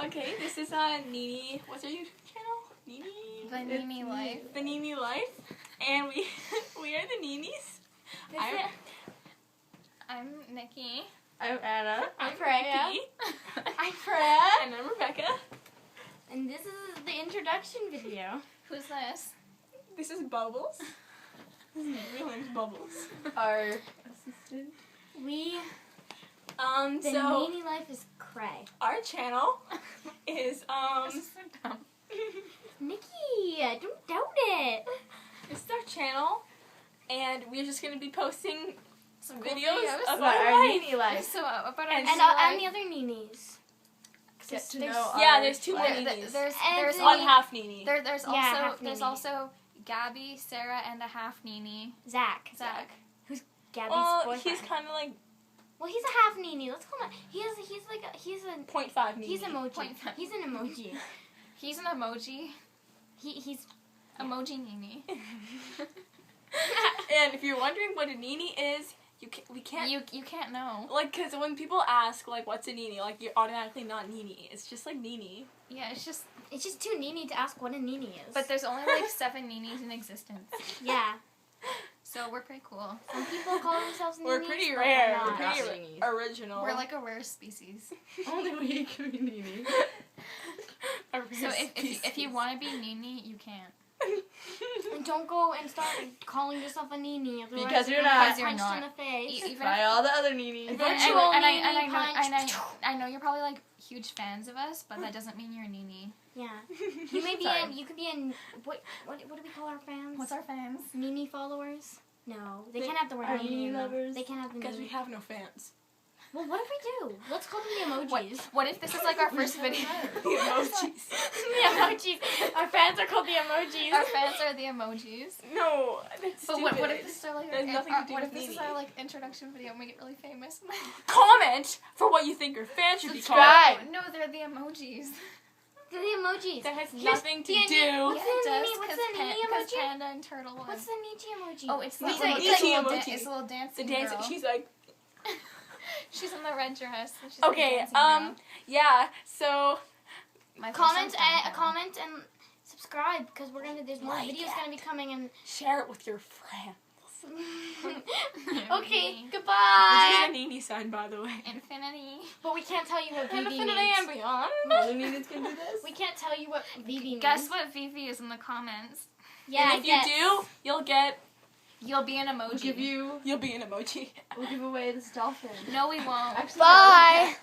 Okay, this is Nini. What's our YouTube channel? Nini. The Nini Life. The Nini Life, and we are the Ninis. I'm Nikki. I'm Anna. I'm Freya. I'm Freya. And I'm Rebecca. And this is the introduction video. Who's this? This is Bubbles. His real name's Bubbles. Our assistant. The The Nini Life is Cray. our channel is This is so dumb. Nikki, don't doubt it. this is our channel, and we're just gonna be posting Some videos of About our our life. Nini Life. So about our And Nini And the Life. other Ninis. Get to There's- know Yeah, there's two more There- Ninis. There's And On half Nini. there's Yeah, also half there's Nini. also Gabby, Sarah, and a half Nini. Zach. Zach. Gabby's Well, boyfriend. he's kind of like Well, he's a half Nini. Let's call him. He's a 0.5 Nini. he's emoji. 0.5. He's an emoji. He's an emoji. He's Emoji Nini. And if you're wondering what a Nini is, we can't. You can't know. Like, because when people ask, like, what's a Nini, like, you're automatically not Nini. It's just like Nini. Yeah, it's just. it's just too Nini to ask what a Nini is. But there's only like 7 Ninis in existence, yeah, so we're pretty cool. some people call themselves Ninis. We're pretty but rare. we're We're not. pretty Ninis. original. We're like a rare species. Only we can be Nini. a So rare if you species. want to be Nini, you can't. And don't go and start calling yourself a Nini. Otherwise Because you're gonna not. get You're punched not. in the face. Even By all the other Ninis. and, Virtual and Nini I know you're probably like huge fans of us, but that doesn't mean you're a Nini. Yeah. You may be Sorry. in. You could be in. What do we call our fans? What's our fans? Nini followers? No, they can't have the word Our Nini. Nini in them. lovers? They can't have the Because we Nini. have no fans. Well, what if we do? Let's call them the emojis. What if this is like our first video? The emojis. The emojis. Our fans are called the emojis. Our fans are the emojis. No, that's But stupid. what if this is our like That has nothing to do what with if this is Nini. our like introduction video and we get really famous? Comment for what you think your fans should be called. Subscribe. No, they're the emojis. They're the emojis. That has Here's nothing to the do. What's Yeah, it the does, Nini? What's the Nini because emoji? Panda and Turtle was. What's the Nietzsche emoji? Oh, it's the He's little, like- it's, Nietzsche a little emoji. it's a little The dancing dance. girl. She's like, She's in the red dress. And she's the okay, dancing girl. yeah. So My comment first and comment and subscribe because there's more Like videos it. gonna be coming and. share it with your friends. Okay, This is goodbye. a Nini sign, by the way. Infinity. But we can't tell you what VV Infinity means. and beyond. Other Ninis can do this. We can't tell you what VV means. Guess what Vivi is in the comments. Yeah, And if you do, you'll get. You'll be an emoji. we'll give you. You'll be an emoji. We'll give away this dolphin. No, we won't. Bye.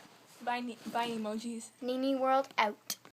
Bye emojis. Nini World out.